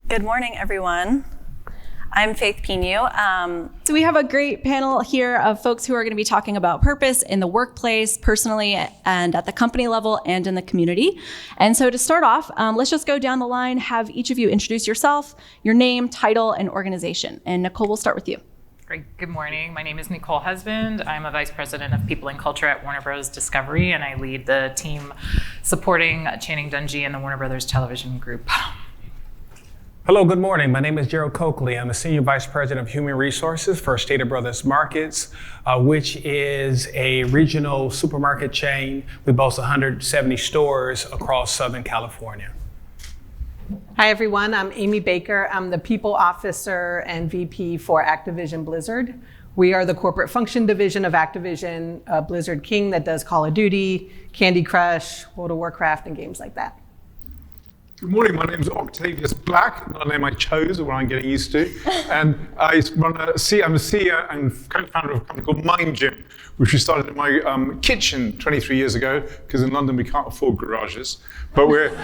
Good morning, everyone. I'm Faith Pinho. So we have a great panel here of folks who are going to be talking about purpose in the workplace, personally, and at the company level and in the community. And so to start off, let's just go down the line, have each of you introduce yourself, your name, title, and organization. And Nicole, we'll start with you. Great. Good morning. My name is Nicole Husband. I'm a Vice President of People and Culture at Warner Bros. Discovery, and I lead the team supporting Channing Dungey and the Warner Bros. Television Group. Hello, good morning. My name is Jerrold Coakley. I'm the Senior Vice President of Human Resources for Stater Brothers Markets, which is a regional supermarket chain. We boast 170 stores across Southern California. Hi, everyone. I'm Amy Baker. I'm the People Officer and VP for Activision Blizzard. We are the corporate function division of Activision Blizzard King that does Call of Duty, Candy Crush, World of Warcraft, and games like that. Good morning, my name is Octavius Black, not a name I chose or what I'm getting used to. And I'm a CEO and co-founder of a company called MindGym, which we started in my kitchen 23 years ago, because in London we can't afford garages. But we're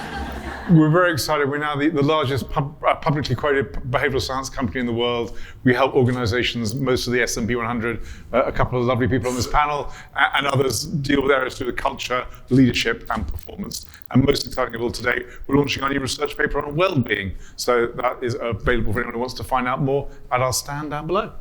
very excited. We're now the largest publicly quoted behavioral science company in the world. We help organizations, most of the S&P 100, a couple of lovely people on this panel, and others deal with areas to do with culture, leadership, and performance. And most exciting of all today, we're launching our new research paper on well-being. So that is available for anyone who wants to find out more at our stand down below.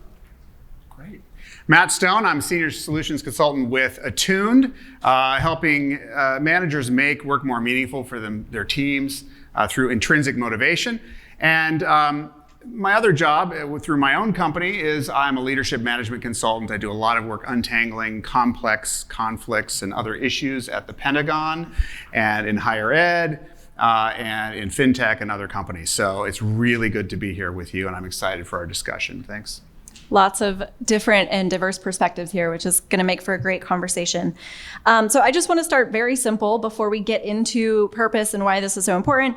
Great. Matt Stone, I'm Senior Solutions Consultant with Attuned, helping managers make work more meaningful for their teams through intrinsic motivation. And my other job through my own company is I'm a leadership management consultant. I do a lot of work untangling complex conflicts and other issues at the Pentagon and in higher ed and in fintech and other companies. So it's really good to be here with you, and I'm excited for our discussion. Thanks. Lots of different and diverse perspectives here, which is going to make for a great conversation. So I just want to start very simple before we get into purpose and why this is so important.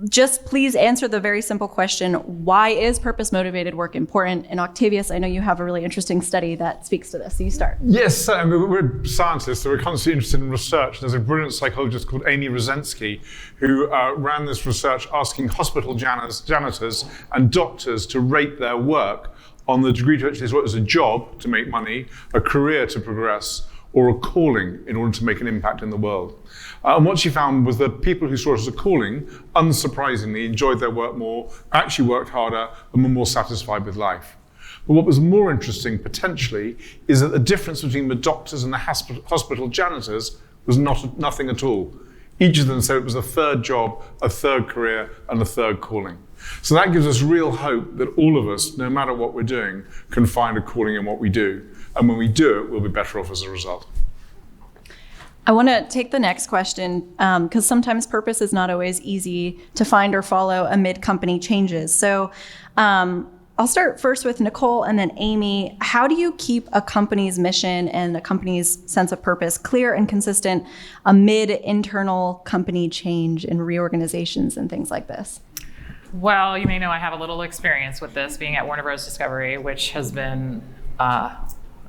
Just please answer the very simple question, why is purpose-motivated work important? And Octavius, I know you have a really interesting study that speaks to this, so you start. Yes, we're scientists, so we're constantly interested in research. There's a brilliant psychologist called Amy Rosensky who ran this research asking hospital janitors and doctors to rate their work on the degree to which they saw it as a job to make money, a career to progress, or a calling in order to make an impact in the world. And what she found was that people who saw it as a calling, unsurprisingly, enjoyed their work more, actually worked harder, and were more satisfied with life. But what was more interesting, potentially, is that the difference between the doctors and the hospital janitors was nothing at all. Each of them said it was a third job, a third career, and a third calling. So that gives us real hope that all of us, no matter what we're doing, can find a calling in what we do. And when we do it, we'll be better off as a result. I want to take the next question because sometimes purpose is not always easy to find or follow amid company changes. So I'll start first with Nicole and then Amy. How do you keep a company's mission and a company's sense of purpose clear and consistent amid internal company change and reorganizations and things like this? Well, you may know I have a little experience with this being at Warner Bros. Discovery, which has been, I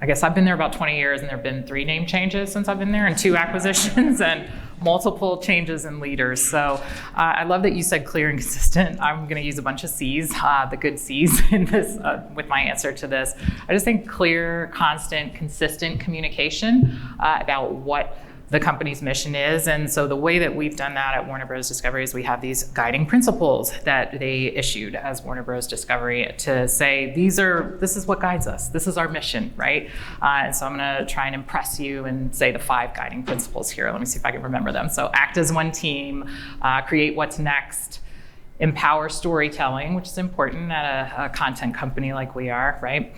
guess I've been there about 20 years and there have been 3 name changes since I've been there and 2 acquisitions and multiple changes in leaders. So I love that you said clear and consistent. I'm going to use a bunch of C's, the good C's in this with my answer to this. I just think clear, constant, consistent communication about what the company's mission is. And so the way that we've done that at Warner Bros. Discovery is we have these guiding principles that they issued as Warner Bros. Discovery to say, this is what guides us. This is our mission, right? And so I'm gonna try and impress you and say the 5 guiding principles here. Let me see if I can remember them. So act as one team, create what's next, empower storytelling, which is important at a content company like we are, right?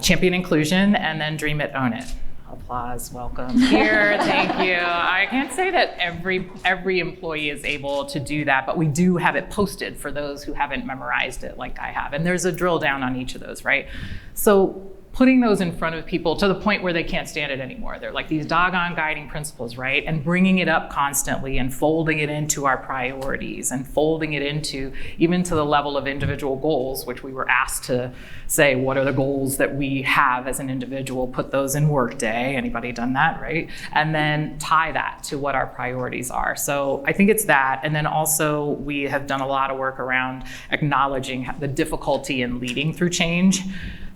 Champion inclusion, and then dream it, own it. Applause, welcome here, thank you. I can't say that every employee is able to do that, but we do have it posted for those who haven't memorized it like I have. And there's a drill down on each of those, right? So putting those in front of people to the point where they can't stand it anymore. They're like these doggone guiding principles, right? And bringing it up constantly and folding it into our priorities and folding it into even to the level of individual goals, which we were asked to say, what are the goals that we have as an individual? Put those in Workday. Anybody done that, right? And then tie that to what our priorities are. So I think it's that. And then also we have done a lot of work around acknowledging the difficulty in leading through change.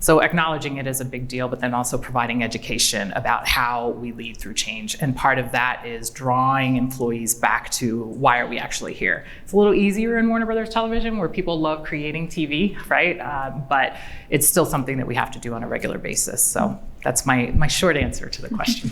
So acknowledging it is a big deal, but then also providing education about how we lead through change. And part of that is drawing employees back to why are we actually here? It's a little easier in Warner Brothers Television where people love creating TV, right? But it's still something that we have to do on a regular basis. So that's my short answer to the question.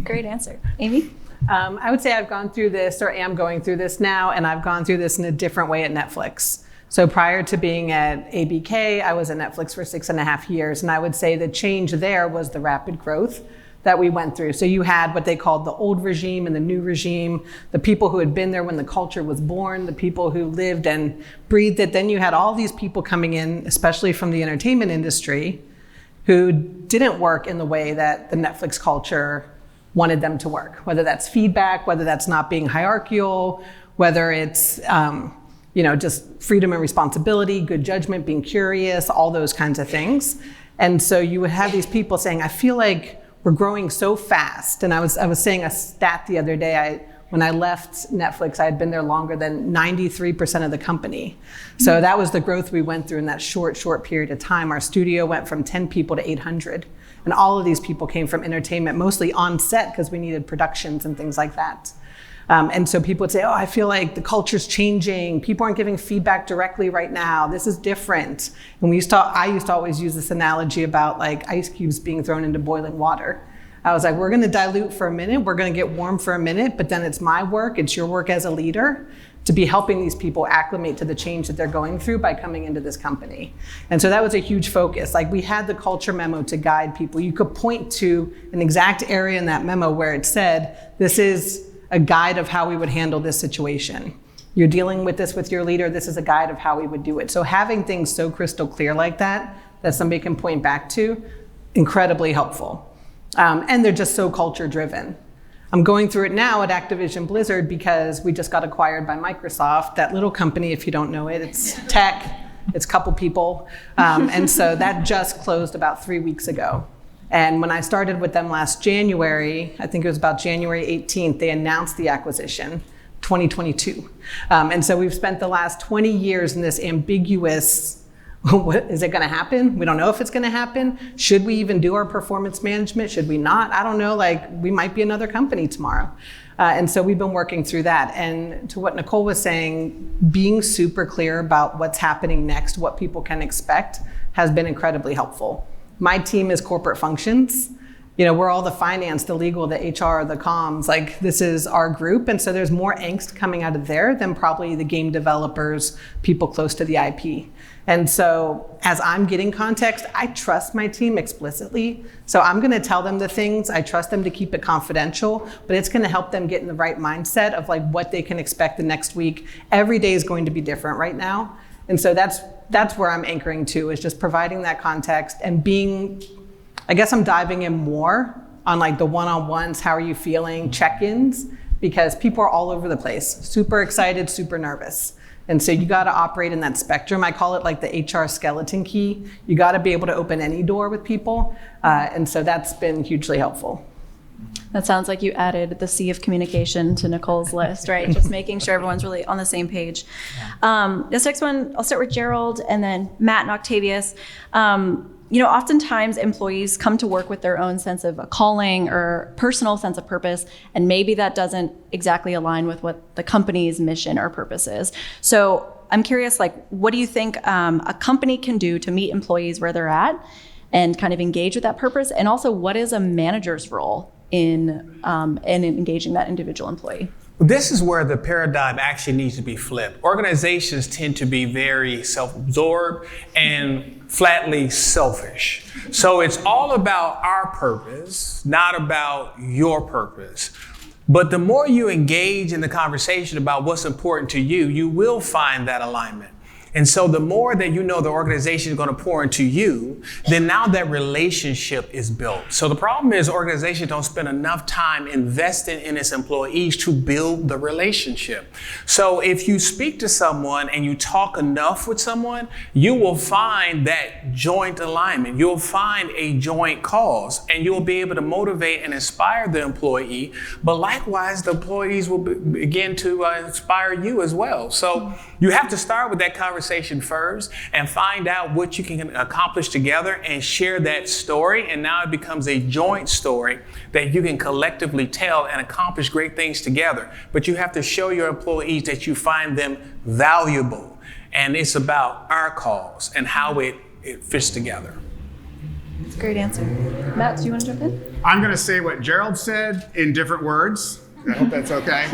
Great answer. Amy? I would say I've gone through this or am going through this now, and I've gone through this in a different way at Netflix. So prior to being at ABK, I was at Netflix for 6.5 years, and I would say the change there was the rapid growth that we went through. So you had what they called the old regime and the new regime, the people who had been there when the culture was born, the people who lived and breathed it. Then you had all these people coming in, especially from the entertainment industry, who didn't work in the way that the Netflix culture wanted them to work, whether that's feedback, whether that's not being hierarchical, whether it's just freedom and responsibility, good judgment, being curious, all those kinds of things. And so you would have these people saying, I feel like we're growing so fast. And I was saying a stat the other day, when I left Netflix, I had been there longer than 93% of the company. So that was the growth we went through in that short period of time. Our studio went from 10 people to 800. And all of these people came from entertainment, mostly on set because we needed productions and things like that. And so people would say, I feel like the culture's changing. People aren't giving feedback directly right now. This is different. And I used to always use this analogy about like ice cubes being thrown into boiling water. I was like, we're gonna dilute for a minute. We're gonna get warm for a minute, but then it's my work, it's your work as a leader to be helping these people acclimate to the change that they're going through by coming into this company. And so that was a huge focus. Like we had the culture memo to guide people. You could point to an exact area in that memo where it said, this is a guide of how we would handle this situation. You're dealing with this with your leader, this is a guide of how we would do it. So having things so crystal clear like that somebody can point back to, incredibly helpful. And they're just so culture driven. I'm going through it now at Activision Blizzard because we just got acquired by Microsoft, that little company, if you don't know it, it's tech, it's a couple people. And so that just closed about 3 weeks ago. And when I started with them last January, I think it was about January 18th, they announced the acquisition, 2022. And so we've spent the last 20 years in this ambiguous, is it gonna happen? We don't know if it's gonna happen. Should we even do our performance management? Should we not? I don't know, like we might be another company tomorrow. And so we've been working through that. And to what Nicole was saying, being super clear about what's happening next, what people can expect, has been incredibly helpful. My team is corporate functions. We're all the finance, the legal, the HR, the comms, like this is our group. And so there's more angst coming out of there than probably the game developers, people close to the IP. And so as I'm getting context, I trust my team explicitly. So I'm gonna tell them the things, I trust them to keep it confidential, but it's gonna help them get in the right mindset of like what they can expect the next week. Every day is going to be different right now. And so that's where I'm anchoring to, is just providing that context and being, I guess I'm diving in more on like the one-on-ones, how are you feeling, check-ins, because people are all over the place, super excited, super nervous. And so you gotta operate in that spectrum. I call it like the HR skeleton key. You gotta be able to open any door with people. And so that's been hugely helpful. That sounds like you added the C of communication to Nicole's list, right? Just making sure everyone's really on the same page. This next one, I'll start with Jerrold and then Matt and Octavius. Oftentimes employees come to work with their own sense of a calling or personal sense of purpose, and maybe that doesn't exactly align with what the company's mission or purpose is. So I'm curious, what do you think a company can do to meet employees where they're at and kind of engage with that purpose? And also, what is a manager's role in engaging that individual employee? This is where the paradigm actually needs to be flipped. Organizations tend to be very self-absorbed and flatly selfish. So it's all about our purpose, not about your purpose. But the more you engage in the conversation about what's important to you, you will find that alignment. And so the more that you know the organization is going to pour into you, then now that relationship is built. So the problem is organizations don't spend enough time investing in its employees to build the relationship. So if you speak to someone and you talk enough with someone, you will find that joint alignment. You'll find a joint cause, and you'll be able to motivate and inspire the employee. But likewise, the employees will begin to inspire you as well. So you have to start with that conversation first and find out what you can accomplish together and share that story. And now it becomes a joint story that you can collectively tell and accomplish great things together. But you have to show your employees that you find them valuable. And it's about our cause and how it fits together. That's a great answer. Matt, do you want to jump in? I'm going to say what Jerrold said in different words. I hope that's okay,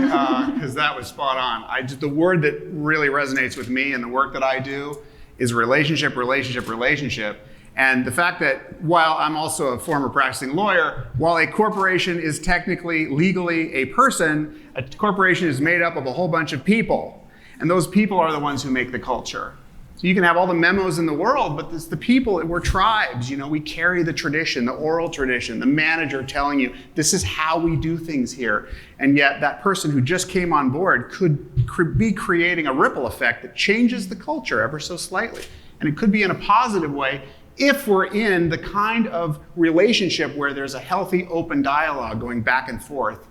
because that was spot on. The word that really resonates with me and the work that I do is relationship, relationship, relationship. And the fact that while I'm also a former practicing lawyer, while a corporation is technically, legally a person, a corporation is made up of a whole bunch of people. And those people are the ones who make the culture. So you can have all the memos in the world, but it's the people, we're tribes, we carry the tradition, the oral tradition, the manager telling you, this is how we do things here. And yet that person who just came on board could be creating a ripple effect that changes the culture ever so slightly. And it could be in a positive way if we're in the kind of relationship where there's a healthy, open dialogue going back and forth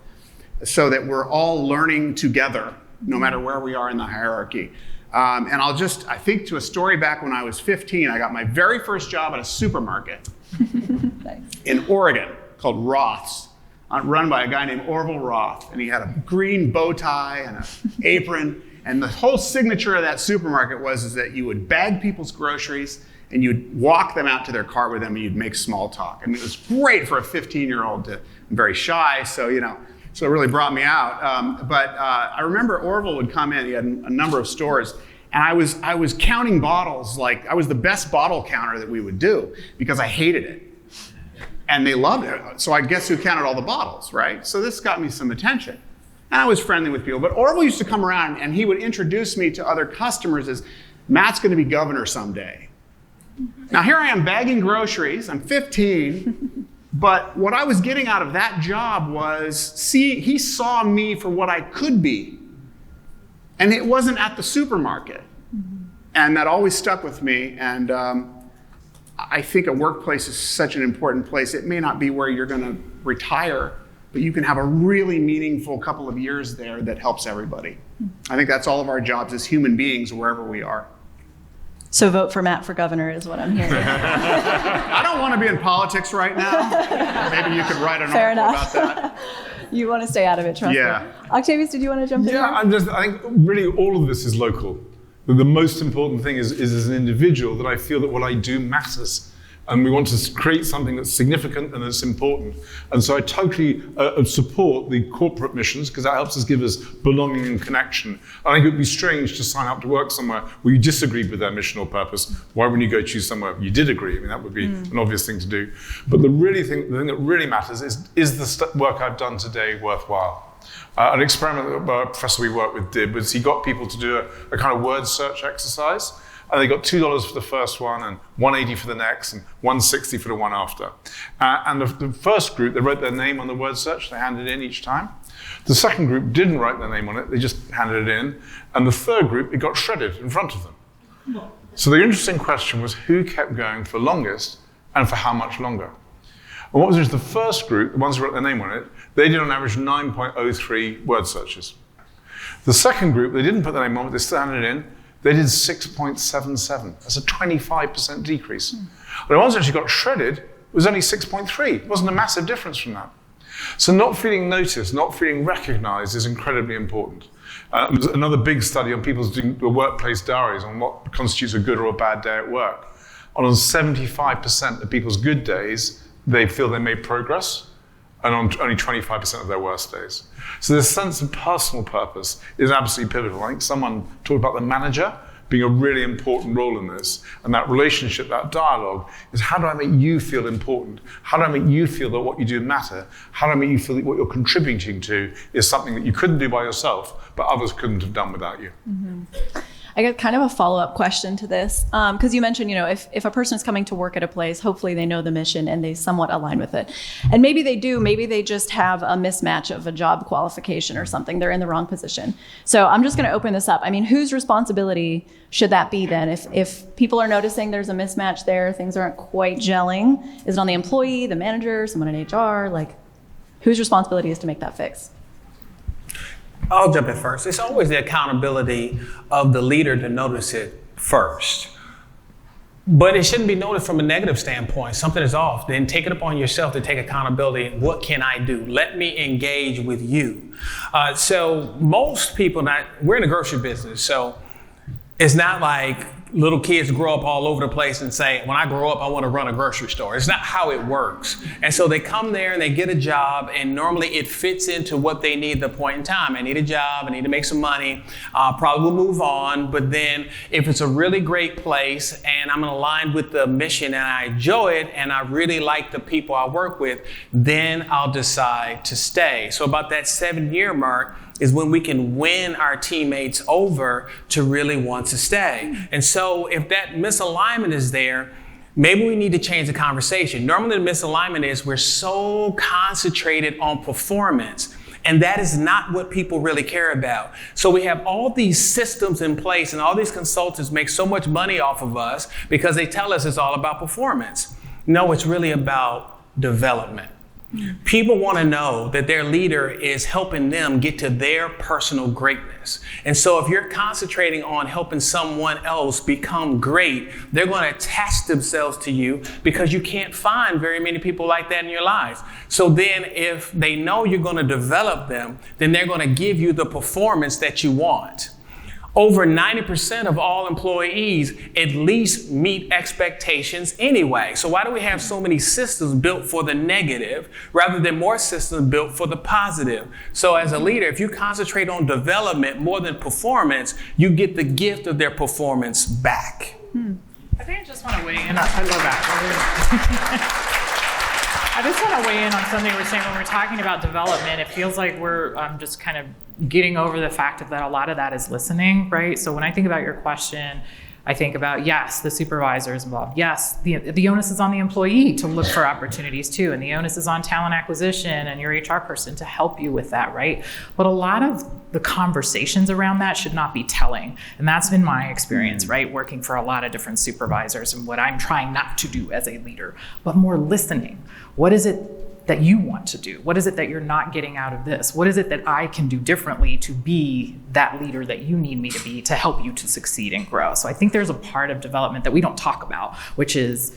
so that we're all learning together, no matter where we are in the hierarchy. And I think to a story back when I was 15, I got my very first job at a supermarket Nice. in Oregon called Roth's, run by a guy named Orville Roth. And he had a green bow tie and an apron. And the whole signature of that supermarket was that you would bag people's groceries and you'd walk them out to their car with them and you'd make small talk. I mean, it was great for a 15-year-old. I'm very shy, so it really brought me out. But I remember Orville would come in. He had a number of stores. And I was counting bottles. Like, I was the best bottle counter that we would do because I hated it. And they loved it. So I guess who counted all the bottles, right? So this got me some attention. And I was friendly with people. But Orville used to come around and he would introduce me to other customers as, Matt's going to be governor someday. Now here I am bagging groceries. I'm 15. But what I was getting out of that job was, he saw me for what I could be. And it wasn't at the supermarket. And that always stuck with me. And I think a workplace is such an important place. It may not be where you're going to retire, but you can have a really meaningful couple of years there that helps everybody. I think that's all of our jobs as human beings, wherever we are. So vote for Matt for governor is what I'm hearing. I don't want to be in politics right now. Maybe you could write an article about that. You want to stay out of it, trust me. Octavius, did you want to jump in? Yeah, I think really all of this is local. The most important thing is as an individual that I feel that what I do matters. And we want to create something that's significant and that's important. And so I totally support the corporate missions because that helps us give us belonging and connection. I think it would be strange to sign up to work somewhere where you disagreed with their mission or purpose. Why wouldn't you go choose somewhere you did agree? I mean, that would be an obvious thing to do. But the thing that really matters is the work I've done today worthwhile? An experiment that a professor we worked with did was he got people to do a kind of word search exercise. And they got $2 for the first one and $1.80 for the next and $1.60 for the one after. And the first group, they wrote their name on the word search, they handed it in each time. The second group didn't write their name on it, they just handed it in. And the third group, it got shredded in front of them. So the interesting question was who kept going for longest and for how much longer? And what was interesting, the first group, the ones who wrote their name on it, they did on average 9.03 word searches. The second group, they didn't put their name on it, they still handed it in. They did 6.77. That's a 25% decrease. The ones that actually got shredded was only 6.3. It wasn't a massive difference from that. So not feeling noticed, not feeling recognized is incredibly important. There's another big study on people's doing workplace diaries on what constitutes a good or a bad day at work. On 75% of people's good days, they feel they made progress, and on only 25% of their worst days. So this sense of personal purpose is absolutely pivotal. I think someone talked about the manager being a really important role in this. And that relationship, that dialogue, is how do I make you feel important? How do I make you feel that what you do matter? How do I make you feel that what you're contributing to is something that you couldn't do by yourself, but others couldn't have done without you? I got kind of a follow-up question to this, because you mentioned, if a person is coming to work at a place, hopefully they know the mission and they somewhat align with it. And maybe they do, maybe they just have a mismatch of a job qualification or something. They're in the wrong position. So I'm just going to open this up. I mean, whose responsibility should that be then? If people are noticing there's a mismatch there, things aren't quite gelling, is it on the employee, the manager, someone in HR? Like, whose responsibility is to make that fix? I'll jump in first. It's always the accountability of the leader to notice it first. But it shouldn't be noticed from a negative standpoint. Something is off. Then take it upon yourself to take accountability. What can I do? Let me engage with you. So most people, we're in the grocery business, so it's not like little kids grow up all over the place and say, when I grow up, I want to run a grocery store. It's not how it works. And so they come there and they get a job, and normally it fits into what they need at the point in time. I need a job, I need to make some money, probably will move on. But then if it's a really great place and I'm aligned with the mission and I enjoy it and I really like the people I work with, then I'll decide to stay. So about that 7-year mark is when we can win our teammates over to really want to stay. And so if that misalignment is there, maybe we need to change the conversation. Normally the misalignment is we're so concentrated on performance, and that is not what people really care about. So we have all these systems in place, and all these consultants make so much money off of us because they tell us it's all about performance. No, it's really about development. People want to know that their leader is helping them get to their personal greatness. And so if you're concentrating on helping someone else become great, they're going to attach themselves to you because you can't find very many people like that in your life. So then if they know you're going to develop them, then they're going to give you the performance that you want. Over 90% of all employees at least meet expectations anyway. So why do we have so many systems built for the negative rather than more systems built for the positive? So as a leader, if you concentrate on development more than performance, you get the gift of their performance back. I think I just want to weigh in. I love that. I just want to weigh in on something we're saying when we're talking about development. It feels like we're just kind of getting over the fact that a lot of that is listening, right? So when I think about your question, I think about, yes, the supervisor is involved. Yes, the onus is on the employee to look for opportunities too. And the onus is on talent acquisition and your HR person to help you with that, right? But a lot of the conversations around that should not be telling. And that's been my experience, right? Working for a lot of different supervisors and what I'm trying not to do as a leader, but more listening. What is it that you want to do? What is it that you're not getting out of this? What is it that I can do differently to be that leader that you need me to be to help you to succeed and grow? So I think there's a part of development that we don't talk about, which is,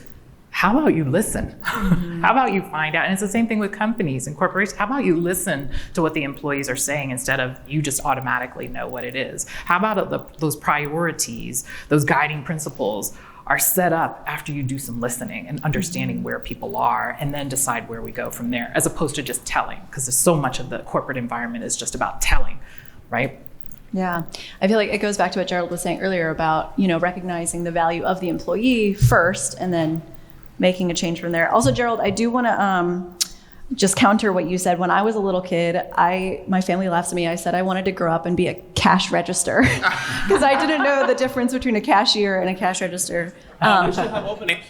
how about you listen? How about you find out? And it's the same thing with companies and corporations. How about you listen to what the employees are saying instead of you just automatically know what it is? How about those priorities, those guiding principles are set up after you do some listening and understanding where people are, and then decide where we go from there, as opposed to just telling, because so much of the corporate environment is just about telling, right? Yeah, I feel like it goes back to what Jerrold was saying earlier about, recognizing the value of the employee first and then making a change from there. Also, Jerrold, I do want to just counter what you said. When I was a little kid, my family laughs at me. I said I wanted to grow up and be a cash register because I didn't know the difference between a cashier and a cash register. We should have openings.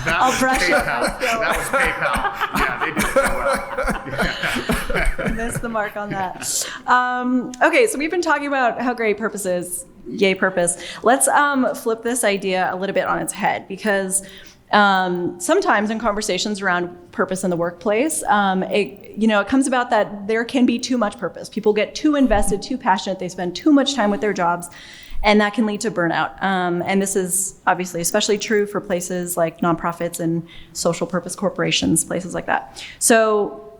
I'll brush up. That was PayPal. Yeah, they did so well. Missed the mark on that. Okay, so we've been talking about how great purpose is. Yay, purpose. Let's flip this idea a little bit on its head, because sometimes in conversations around purpose in the workplace, it comes about that there can be too much purpose. People get too invested, too passionate. They spend too much time with their jobs, and that can lead to burnout. And this is obviously especially true for places like nonprofits and social purpose corporations, places like that. So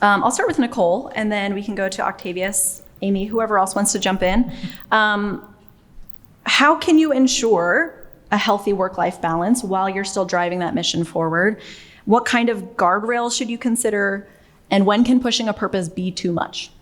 I'll start with Nicole, and then we can go to Octavius, Amy, whoever else wants to jump in. How can you ensure a healthy work-life balance while you're still driving that mission forward? What kind of guardrails should you consider? And when can pushing a purpose be too much?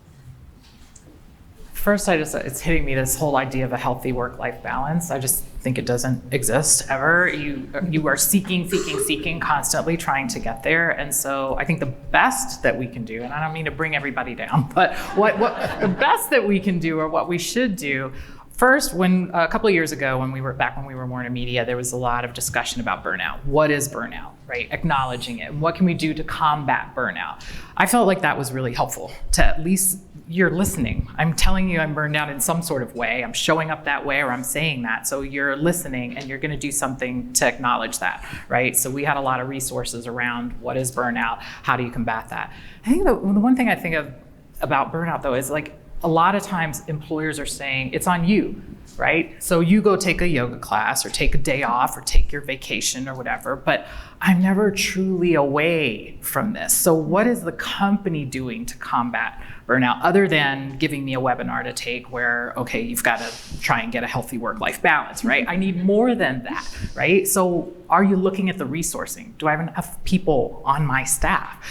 First, it's hitting me, this whole idea of a healthy work-life balance. I just think it doesn't exist ever. You are seeking constantly, trying to get there. And so I think the best that we can do, and I don't mean to bring everybody down, but what the best that we can do, or what we should do. First, when a couple of years ago, when we were more in media, there was a lot of discussion about burnout. What is burnout, right? Acknowledging it. What can we do to combat burnout? I felt like that was really helpful, to at least you're listening. I'm telling you I'm burned out in some sort of way. I'm showing up that way, or I'm saying that. So you're listening, and you're going to do something to acknowledge that, right? So we had a lot of resources around what is burnout, how do you combat that. I think the one thing I think of about burnout, though, is like, a lot of times employers are saying it's on you, right? So you go take a yoga class, or take a day off, or take your vacation, or whatever, but I'm never truly away from this. So what is the company doing to combat burnout, other than giving me a webinar to take where, okay, you've got to try and get a healthy work-life balance, right? I need more than that, right? So are you looking at the resourcing? Do I have enough people on my staff?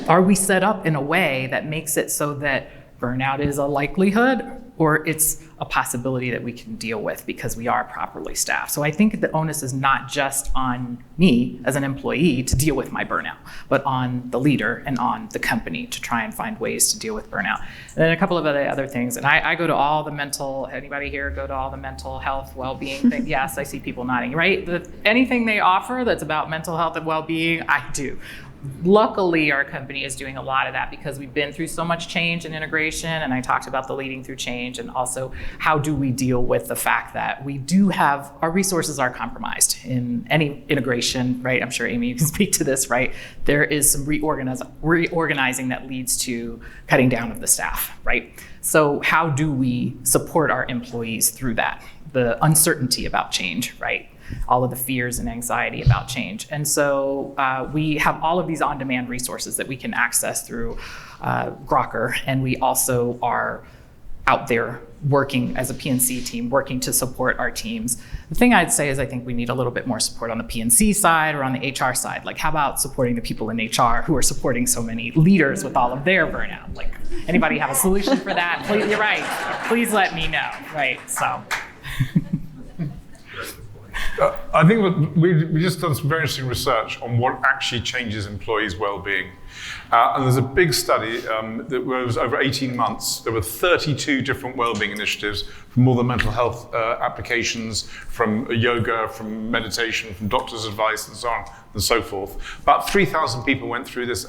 Are we set up in a way that makes it so that burnout is a likelihood, or it's a possibility that we can deal with because we are properly staffed? So I think the onus is not just on me as an employee to deal with my burnout, but on the leader and on the company to try and find ways to deal with burnout. And then a couple of other things. And I go to all the anybody here go to all the mental health, well-being things? Yes, I see people nodding, right? Anything they offer that's about mental health and well-being, I do. Luckily, our company is doing a lot of that because we've been through so much change and integration, and I talked about the leading through change, and also how do we deal with the fact that we do have, our resources are compromised in any integration, right? I'm sure, Amy, you can speak to this, right? There is some reorganizing that leads to cutting down of the staff, right? So how do we support our employees through that? The uncertainty about change, right? All of the fears and anxiety about change. And so we have all of these on-demand resources that we can access through Grokr, and we also are out there working as a PNC team, working to support our teams. The thing I'd say is I think we need a little bit more support on the PNC side or on the HR side. Like, how about supporting the people in HR who are supporting so many leaders with all of their burnout? Like, anybody have a solution for that? Please, you're right. Please let me know, right? So. I think we just done some very interesting research on what actually changes employees' well-being. And there's a big study that was over 18 months. There were 32 different well-being initiatives from all the mental health applications, from yoga, from meditation, from doctor's advice, and so on and so forth. About 3,000 people went through this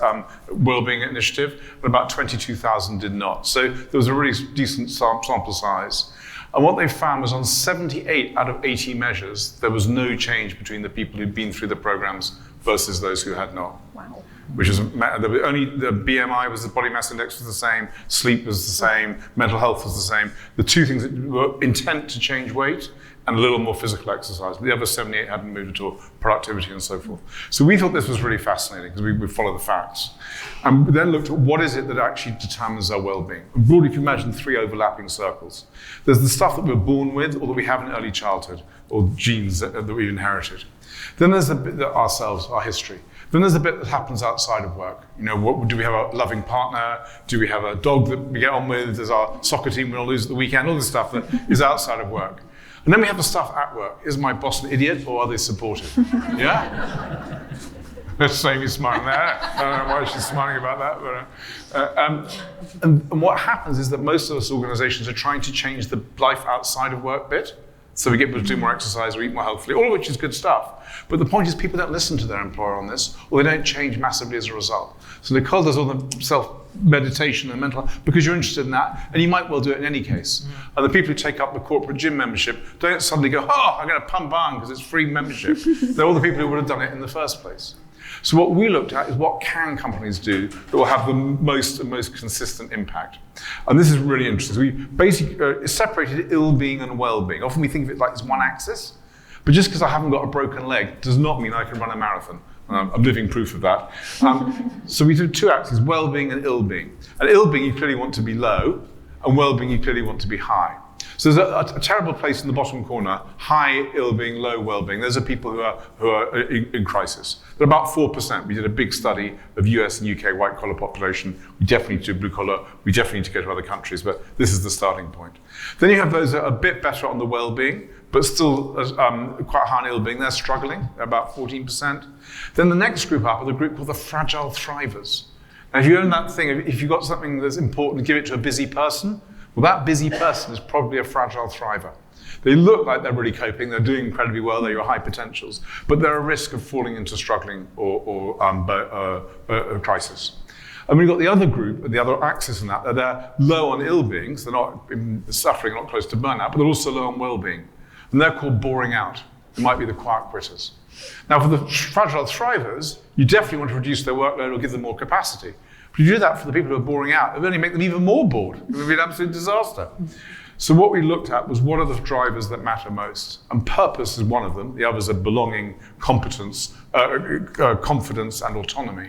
well-being initiative, but about 22,000 did not. So there was a really decent sample size. And what they found was on 78 out of 80 measures, there was no change between the people who'd been through the programs versus those who had not. Wow. Which is only the BMI was the body mass index was the same, sleep was the same, mental health was the same. The two things that were intent to change weight and a little more physical exercise. The other 78 hadn't moved at all, productivity and so forth. So we thought this was really fascinating because we follow the facts. And we then looked at what is it that actually determines our well-being. And broadly, if you imagine 3 overlapping circles. There's the stuff that we're born with or that we have in early childhood, or genes that we've inherited. Then there's the bit that ourselves, our history. Then there's the bit that happens outside of work. You know, do we have a loving partner? Do we have a dog that we get on with? Does our soccer team win or lose at the weekend? All this stuff that is outside of work. And then we have the stuff at work. Is my boss an idiot or are they supportive? Yeah? Let's say Amy's smiling there. I don't know why she's smiling about that. But, and what happens is that most of us organizations are trying to change the life outside of work bit. So we get people to do more exercise or eat more healthily, all of which is good stuff. But the point is people don't listen to their employer on this, or they don't change massively as a result. So Nicole does all the self-meditation and mental health because you're interested in that, and you might well do it in any case. And the people who take up the corporate gym membership don't suddenly go, oh, I'm going to pump on because it's free membership. They're all the people who would have done it in the first place. So what we looked at is what can companies do that will have the most consistent impact. And this is really interesting. So we basically separated ill-being and well-being. Often we think of it like it's one axis, but just because I haven't got a broken leg does not mean I can run a marathon. I'm living proof of that. So we did 2 axes, well-being and ill-being. And ill-being you clearly want to be low, and well-being you clearly want to be high. So there's a terrible place in the bottom corner, high ill-being, low well-being. Those are people who are in crisis. They're about 4%. We did a big study of US and UK white-collar population. We definitely need to do blue-collar. We definitely need to go to other countries, but this is the starting point. Then you have those that are a bit better on the well-being, but still quite high on ill-being. They're struggling, they're about 14%. Then the next group up are the group called the fragile thrivers. Now, if you own that thing, if you've got something that's important, give it to a busy person. Well, that busy person is probably a fragile thriver. They look like they're really coping, they're doing incredibly well, they're your high potentials, but they're at risk of falling into struggling or a crisis. And we've got the other group, the other axis in that, they're low on ill-being, so they're not suffering, not close to burnout, but they're also low on well-being. And they're called boring out. They might be the quiet quitters. Now, for the fragile thrivers, you definitely want to reduce their workload or give them more capacity. If you do that for the people who are boring out, it would only make them even more bored. It would be an absolute disaster. So what we looked at was what are the drivers that matter most? And purpose is one of them. The others are belonging, competence, confidence, and autonomy.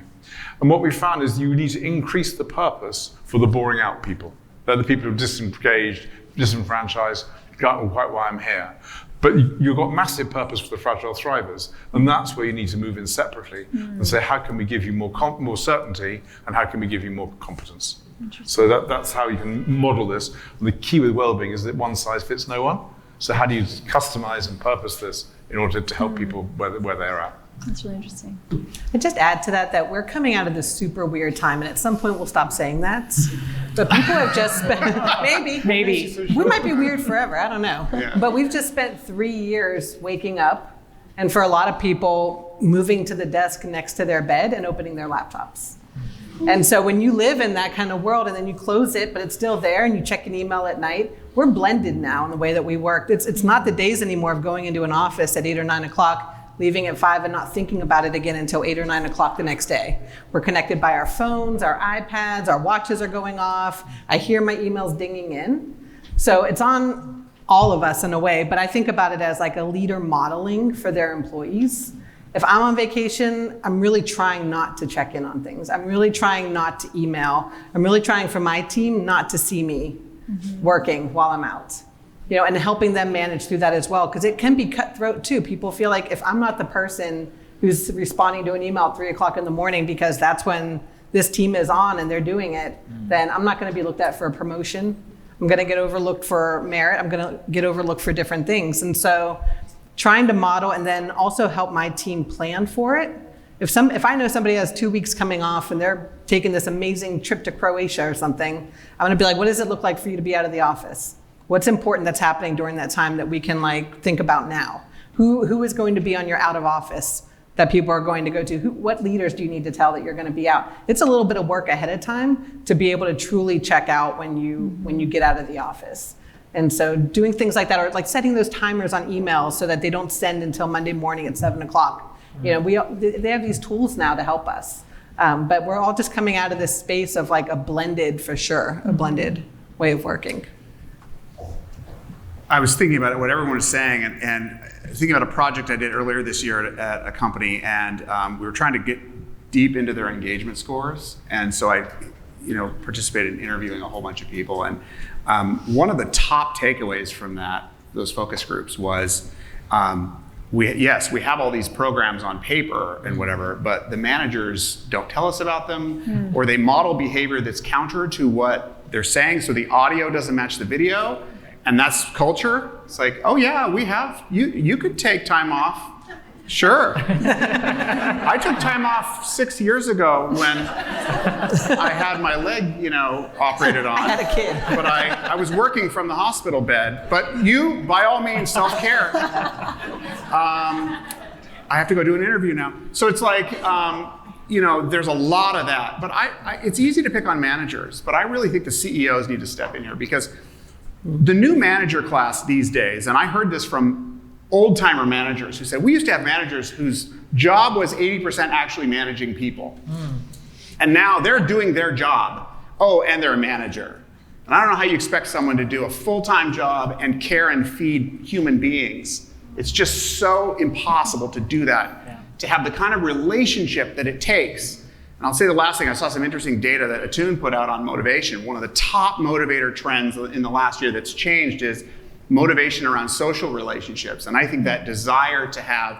And what we found is you need to increase the purpose for the boring out people. They're the people who are disengaged, disenfranchised, can't quite why I'm here. But you've got massive purpose for the fragile thrivers, and that's where you need to move in separately and say, how can we give you more certainty, and how can we give you more competence? So that's how you can model this. And the key with well-being is that one size fits no one. So how do you customize and purpose this in order to help people where they're at? That's really interesting. And just add to that we're coming out of this super weird time, and at some point we'll stop saying that. But people have just spent, maybe. We might be weird forever, I don't know. Yeah. But we've just spent 3 years waking up, and for a lot of people, moving to the desk next to their bed and opening their laptops. And so when you live in that kind of world and then you close it, but it's still there, and you check an email at night, we're blended now in the way that we work. It's not the days anymore of going into an office at 8 or 9 o'clock, leaving at 5 and not thinking about it again until 8 or 9 o'clock the next day. We're connected by our phones, our iPads, our watches are going off. I hear my emails dinging in. So it's on all of us in a way, but I think about it as like a leader modeling for their employees. If I'm on vacation, I'm really trying not to check in on things. I'm really trying not to email. I'm really trying for my team not to see me working while I'm out. And helping them manage through that as well, because it can be cutthroat too. People feel like if I'm not the person who's responding to an email at 3 o'clock in the morning because that's when this team is on and they're doing it, then I'm not going to be looked at for a promotion. I'm going to get overlooked for merit. I'm going to get overlooked for different things. And so trying to model and then also help my team plan for it. If I know somebody has 2 weeks coming off and they're taking this amazing trip to Croatia or something, I'm going to be like, what does it look like for you to be out of the office? What's important that's happening during that time that we can think about now? Who is going to be on your out of office that people are going to go to? What leaders do you need to tell that you're going to be out? It's a little bit of work ahead of time to be able to truly check out when you get out of the office. And so doing things like that, or like setting those timers on emails so that they don't send until Monday morning at 7 o'clock. They have these tools now to help us. But we're all just coming out of this space of a blended way of working. I was thinking about what everyone was saying, and thinking about a project I did earlier this year at a company, and we were trying to get deep into their engagement scores. And so I, participated in interviewing a whole bunch of people. And one of the top takeaways from those focus groups was, we have all these programs on paper and whatever, but the managers don't tell us about them, or they model behavior that's counter to what they're saying. So the audio doesn't match the video. And that's culture. It's like, oh yeah, we have, you could take time off. Sure. I took time off 6 years ago when I had my leg, operated on. I had a kid. But I was working from the hospital bed. But you, by all means, self-care. I have to go do an interview now. So it's like, there's a lot of that. But it's easy to pick on managers, but I really think the CEOs need to step in here, because the new manager class these days, and I heard this from old-timer managers who said, we used to have managers whose job was 80% actually managing people. And now they're doing their job. Oh, and they're a manager. And I don't know how you expect someone to do a full-time job and care and feed human beings. It's just so impossible to do that, to have the kind of relationship that it takes And I'll say the last thing, I saw some interesting data that Attuned put out on motivation. One of the top motivator trends in the last year that's changed is motivation around social relationships. And I think that desire to have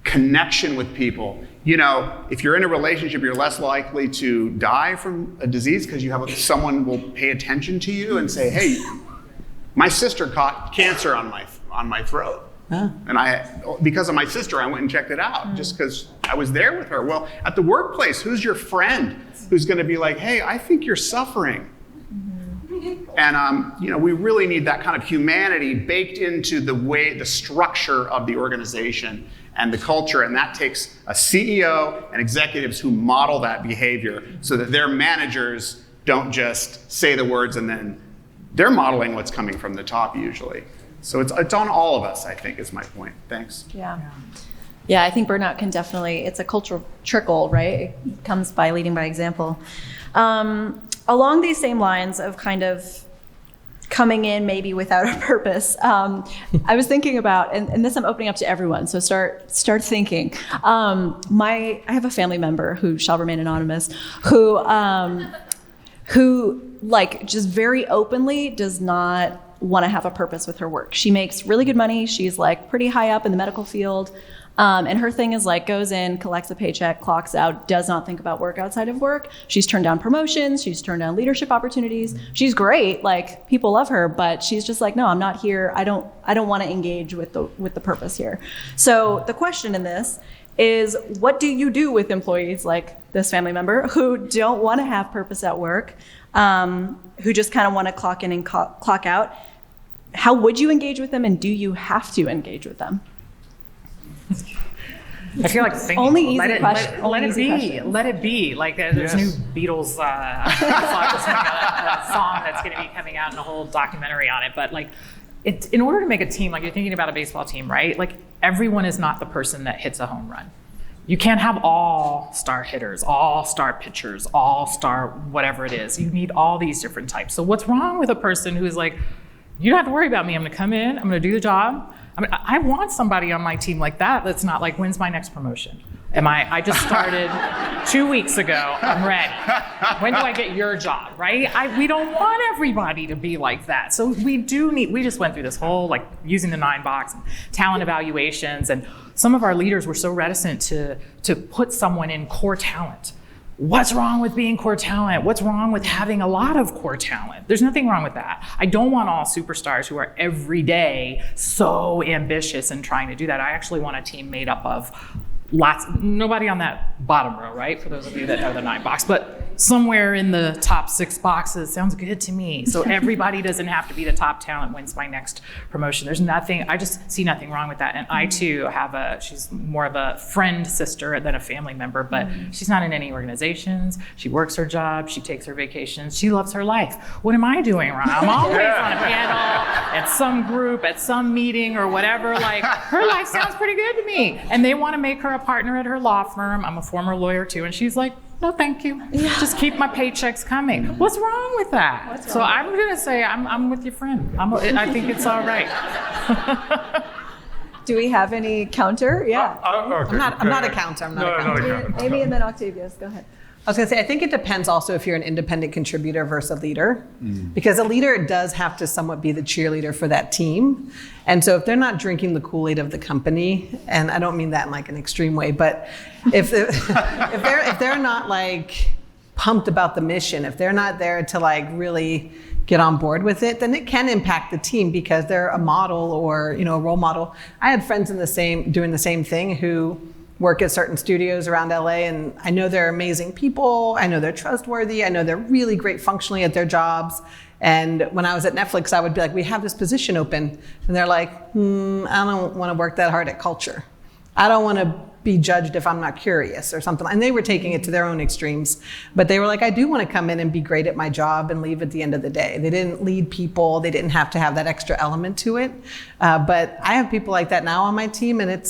connection with people. You know, if you're in a relationship, you're less likely to die from a disease because you have someone will pay attention to you and say, hey, my sister caught cancer on my throat. Huh. And because of my sister, I went and checked it out just because I was there with her. Well, at the workplace, who's your friend who's going to be like, hey, I think you're suffering? And you know, we really need that kind of humanity baked into the structure of the organization and the culture. And that takes a CEO and executives who model that behavior so that their managers don't just say the words and then they're modeling what's coming from the top usually. So it's on all of us, I think, is my point. Thanks. Yeah, I think burnout can definitely, it's a cultural trickle, right? It comes by leading by example. Along these same lines of kind of coming in maybe without a purpose, I was thinking about, and this I'm opening up to everyone, so start thinking. I have a family member who shall remain anonymous, who like just very openly does not want to have a purpose with her work. She makes really good money. She's like pretty high up in the medical field. And her thing is like goes in, collects a paycheck, clocks out, does not think about work outside of work. She's turned down promotions. She's turned down leadership opportunities. She's great. Like people love her, but she's just like, no, I'm not here. I don't want to engage with the purpose here. So the question in this is, what do you do with employees like this family member who don't want to have purpose at work, who just kind of want to clock in and clock out? How would you engage with them, and do you have to engage with them? I feel like thinking, only easy question. Let it be. Like there's new Beatles song that's going to be coming out and a whole documentary on it. But like, in order to make a team, like you're thinking about a baseball team, right? Like everyone is not the person that hits a home run. You can't have all star hitters, all star pitchers, all star whatever it is. You need all these different types. So what's wrong with a person who is like, you don't have to worry about me. I'm going to come in. I'm going to do the job. I mean, I want somebody on my team like that. That's not like, when's my next promotion? I just started 2 weeks ago. I'm ready. When do I get your job, right? We don't want everybody to be like that. So we just went through this whole, like using the 9 box and talent evaluations. And some of our leaders were so reticent to put someone in core talent. What's wrong with being core talent? What's wrong with having a lot of core talent? There's nothing wrong with that. I don't want all superstars who are every day so ambitious and trying to do that. I actually want a team made up of nobody on that bottom row, right? For those of you that know the 9 box, but somewhere in the top 6 boxes sounds good to me. So everybody doesn't have to be the top talent wins my next promotion. I just see nothing wrong with that. And I too she's more of a friend sister than a family member, but she's not in any organizations. She works her job. She takes her vacations. She loves her life. What am I doing wrong? I'm always on a panel at some group, at some meeting or whatever. Like her life sounds pretty good to me. And they want to make her a partner at her law firm. I'm a former lawyer too. And she's like, no, thank you. Yeah. Just keep my paychecks coming. What's wrong with that? So I'm going to say I'm with your friend. I think it's all right. Do we have any counter? Yeah. Okay. I'm not a counter. I'm not a counter. Amy and then Octavius. Go ahead. I was going to say, I think it depends also if you're an independent contributor versus a leader, because a leader does have to somewhat be the cheerleader for that team. And so if they're not drinking the Kool-Aid of the company, and I don't mean that in like an extreme way, but if they're not like pumped about the mission, if they're not there to like really get on board with it, then it can impact the team because they're a model or, a role model. I had friends doing the same thing who work at certain studios around LA, and I know they're amazing people. I know they're trustworthy. I know they're really great functionally at their jobs. And when I was at Netflix, I would be like, we have this position open. And they're like, I don't want to work that hard at culture. I don't want to be judged if I'm not curious or something. And they were taking it to their own extremes. But they were like, I do want to come in and be great at my job and leave at the end of the day. They didn't lead people. They didn't have to have that extra element to it. But I have people like that now on my team, and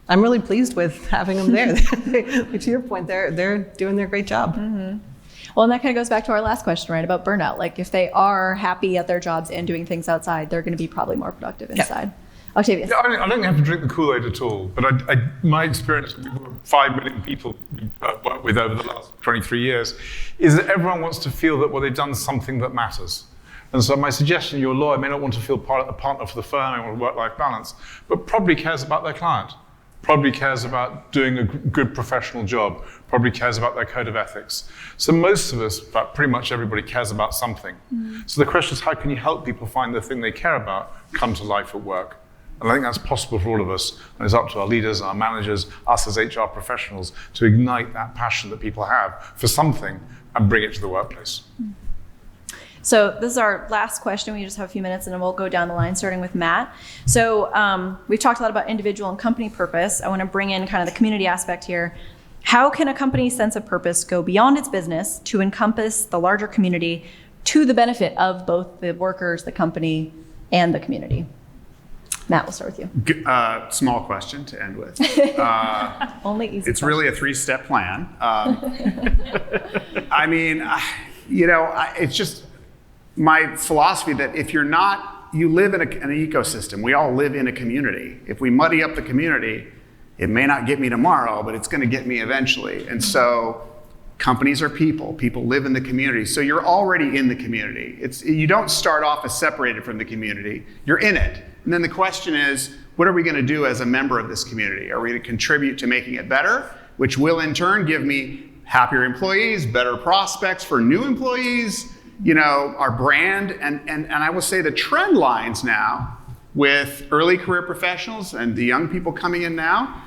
I'm really pleased with having them there. To your point, they're doing their great job. Mm-hmm. Well, and that kind of goes back to our last question, right, about burnout. Like if they are happy at their jobs and doing things outside, they're going to be probably more productive inside. Octavius. Yeah, I don't have to drink the Kool-Aid at all, but my experience with 5 million people I've worked with over the last 23 years is that everyone wants to feel that, well, they've done something that matters. And so my suggestion, your lawyer may not want to feel a partner for the firm, may want a work-life balance, but probably cares about their client, probably cares about doing a good professional job, probably cares about their code of ethics. So most of us, but pretty much everybody, cares about something. So the question is, how can you help people find the thing they care about come to life at work? And I think that's possible for all of us. And it's up to our leaders, our managers, us as HR professionals to ignite that passion that people have for something and bring it to the workplace. So this is our last question. We just have a few minutes and then we'll go down the line, starting with Matt. So we've talked a lot about individual and company purpose. I want to bring in kind of the community aspect here. How can a company's sense of purpose go beyond its business to encompass the larger community to the benefit of both the workers, the company, and the community? Matt, we'll start with you. Small question to end with. Only easy. It's really a 3-step plan. I mean, it's just my philosophy that if you're not, you live in an ecosystem. We all live in a community. If we muddy up the community, it may not get me tomorrow, but it's going to get me eventually. And so companies are people. People live in the community. So you're already in the community. You don't start off as separated from the community. You're in it. And then the question is, what are we going to do as a member of this community? Are we going to contribute to making it better, which will in turn give me happier employees, better prospects for new employees, our brand, and I will say the trend lines now with early career professionals and the young people coming in now,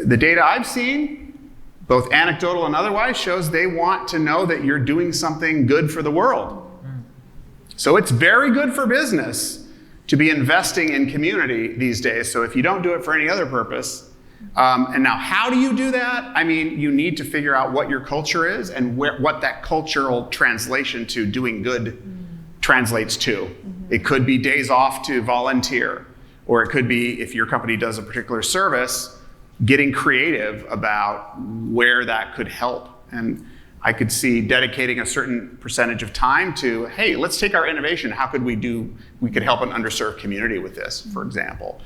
the data I've seen, both anecdotal and otherwise, shows they want to know that you're doing something good for the world. So it's very good for business to be investing in community these days. So if you don't do it for any other purpose, and now how do you do that? I mean, you need to figure out what your culture is and what that cultural translation to doing good translates to. It could be days off to volunteer, or it could be, if your company does a particular service, getting creative about where that could help. And I could see dedicating a certain percentage of time to, hey, let's take our innovation. How could we could help an underserved community with this, for example.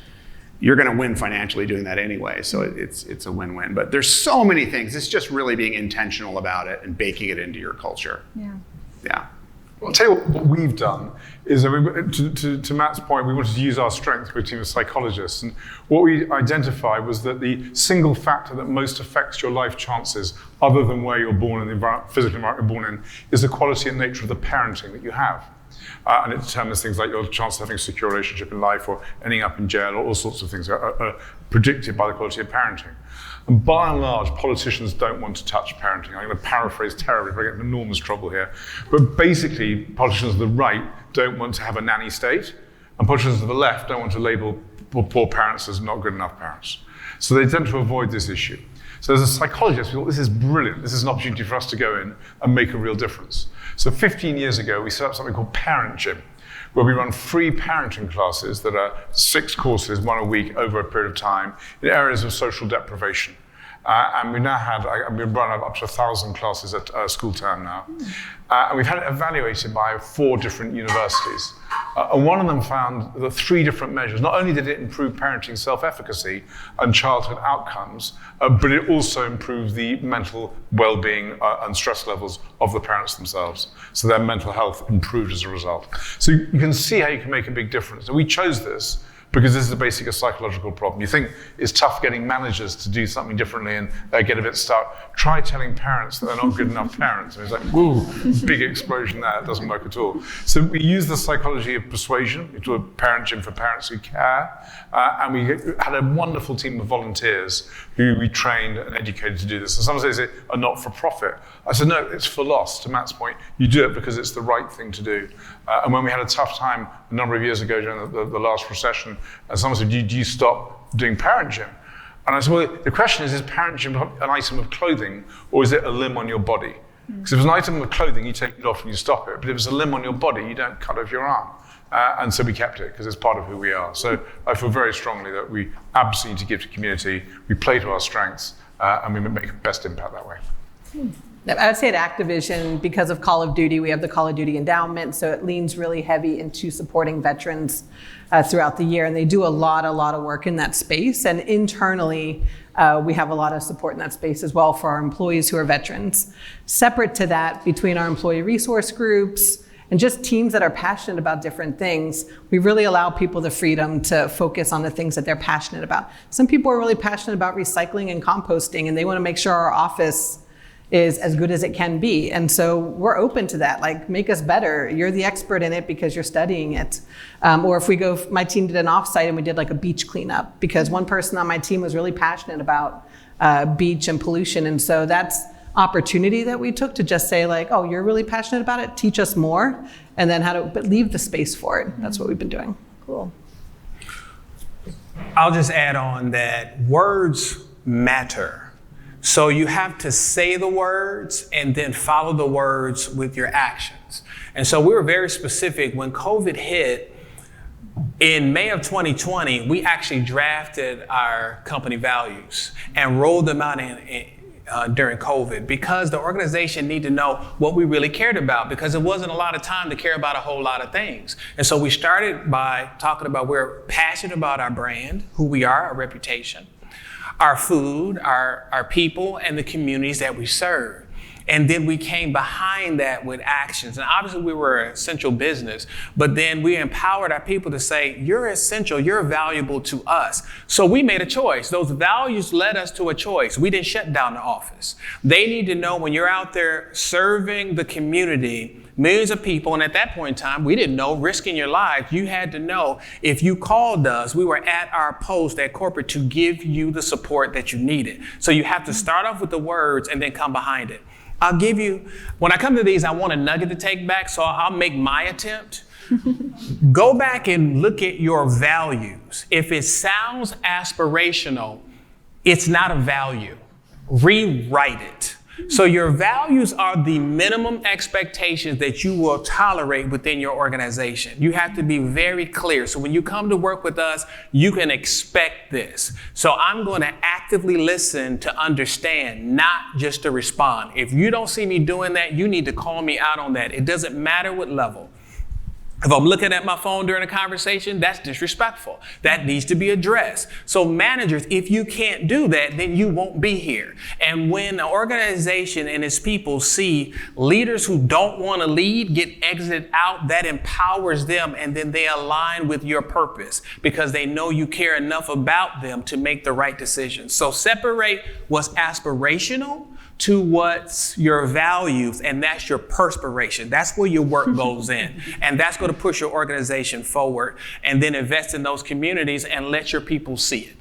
You're going to win financially doing that anyway, so it's a win-win. But there's so many things. It's just really being intentional about it and baking it into your culture. Yeah. Well, I'll tell you what we've done is, to Matt's point, we wanted to use our strength. We're a team of psychologists, and what we identified was that the single factor that most affects your life chances, other than where you're born and the physical environment you're born in, is the quality and nature of the parenting that you have. And it determines things like your chance of having a secure relationship in life or ending up in jail, or all sorts of things are predicted by the quality of parenting. And by and large, politicians don't want to touch parenting. I'm going to paraphrase terribly, but I get in enormous trouble here. But basically, politicians of the right don't want to have a nanny state, and politicians of the left don't want to label poor parents as not good enough parents. So they tend to avoid this issue. So as a psychologist, we thought, this is brilliant. This is an opportunity for us to go in and make a real difference. So 15 years ago, we set up something called MindGym, where we run free parenting classes that are 6 courses, 1 a week over a period of time in areas of social deprivation. And we now have, we've run up to 1,000 classes at school term now. And we've had it evaluated by 4 different universities. And one of them found that 3 different measures, not only did it improve parenting self-efficacy and childhood outcomes, but it also improved the mental well-being and stress levels of the parents themselves. So their mental health improved as a result. So you can see how you can make a big difference. And we chose this because this is a basic psychological problem. You think it's tough getting managers to do something differently and they get a bit stuck. Try telling parents that they're not good enough parents. And it's like, whoa, big explosion there. It doesn't work at all. So we use the psychology of persuasion. We do a parent gym for parents who care. And we had a wonderful team of volunteers who we trained and educated to do this. And some say it's a not-for-profit. I said, no, it's for loss. To Matt's point, you do it because it's the right thing to do. And when we had a tough time a number of years ago during the last recession, and someone said, do you stop doing parent gym? And I said, well, the question is parent gym an item of clothing or is it a limb on your body? Because if it's an item of clothing, you take it off and you stop it. But if it's a limb on your body, you don't cut off your arm. And so we kept it because it's part of who we are. So I feel very strongly that we absolutely need to give to community, we play to our strengths, and we make best impact that way. I would say at Activision, because of Call of Duty, we have the Call of Duty endowment, so it leans really heavy into supporting veterans throughout the year, and they do a lot of work in that space. And internally, we have a lot of support in that space as well for our employees who are veterans. Separate to that, between our employee resource groups and just teams that are passionate about different things, we really allow people the freedom to focus on the things that they're passionate about. Some people are really passionate about recycling and composting, and they want to make sure our office is as good as it can be. And so we're open to that. Like, make us better. You're the expert in it because you're studying it. Or if we go, my team did an offsite and we did like a beach cleanup because one person on my team was really passionate about beach and pollution. And so that's opportunity that we took to just say like, oh, you're really passionate about it, teach us more, and then but leave the space for it. That's what we've been doing. Cool. I'll just add on that words matter. So you have to say the words and then follow the words with your actions. And so we were very specific. When COVID hit in May of 2020, we actually drafted our company values and rolled them out during COVID because the organization needed to know what we really cared about, because it wasn't a lot of time to care about a whole lot of things. And so we started by talking about we're passionate about our brand, who we are, our reputation, our food, our people, and the communities that we serve. And then we came behind that with actions. And obviously we were an essential business, but then we empowered our people to say, you're essential, you're valuable to us. So we made a choice. Those values led us to a choice. We didn't shut down the office. They need to know when you're out there serving the community, millions of people, and at that point in time, we didn't know, risking your life, you had to know if you called us, we were at our post at corporate to give you the support that you needed. So you have to start off with the words and then come behind it. I'll give you, when I come to these, I want a nugget to take back, so I'll make my attempt. Go back and look at your values. If it sounds aspirational, it's not a value. Rewrite it. So your values are the minimum expectations that you will tolerate within your organization. You have to be very clear. So when you come to work with us, you can expect this. So I'm going to actively listen to understand, not just to respond. If you don't see me doing that, you need to call me out on that. It doesn't matter what level. If I'm looking at my phone during a conversation, that's disrespectful. That needs to be addressed. So managers, if you can't do that, then you won't be here. And when an organization and its people see leaders who don't want to lead get exited out, that empowers them, and then they align with your purpose because they know you care enough about them to make the right decisions. So separate what's aspirational to what's your values, and that's your perspiration. That's where your work goes in. And that's going to push your organization forward, and then invest in those communities and let your people see it.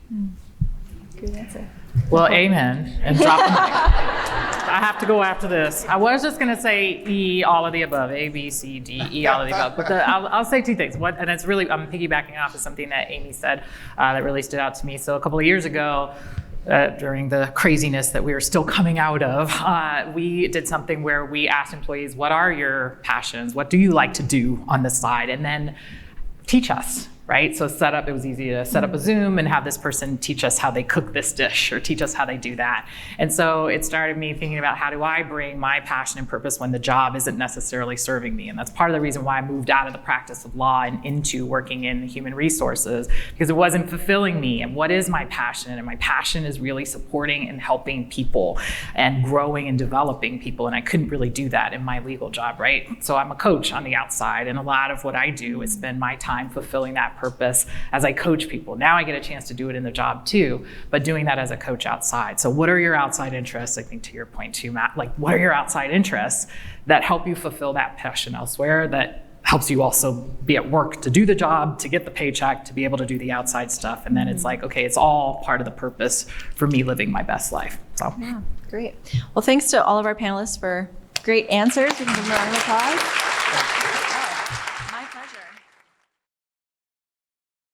Good answer. Well, amen. And drop the mic. I have to go after this. I was just going to say E, all of the above, A, B, C, D, E, all of the above. But I'll say two things. And it's really, I'm piggybacking off of something that Amy said that really stood out to me. So a couple of years ago, during the craziness that we were still coming out of, we did something where we asked employees, what are your passions? What do you like to do on the side? And then teach us, right? So it was easy to set up a Zoom and have this person teach us how they cook this dish or teach us how they do that. And so it started me thinking about, how do I bring my passion and purpose when the job isn't necessarily serving me? And that's part of the reason why I moved out of the practice of law and into working in human resources, because it wasn't fulfilling me. And what is my passion? And my passion is really supporting and helping people and growing and developing people. And I couldn't really do that in my legal job, right? So I'm a coach on the outside, and a lot of what I do is spend my time fulfilling that purpose as I coach people. Now I get a chance to do it in the job too, but doing that as a coach outside. So what are your outside interests? I think to your point too, Matt, like what are your outside interests that help you fulfill that passion elsewhere, that helps you also be at work to do the job, to get the paycheck, to be able to do the outside stuff. And then it's like, okay, it's all part of the purpose for me living my best life. So Yeah, great. Well, thanks to all of our panelists for great answers. We can give them a round of applause. My pleasure.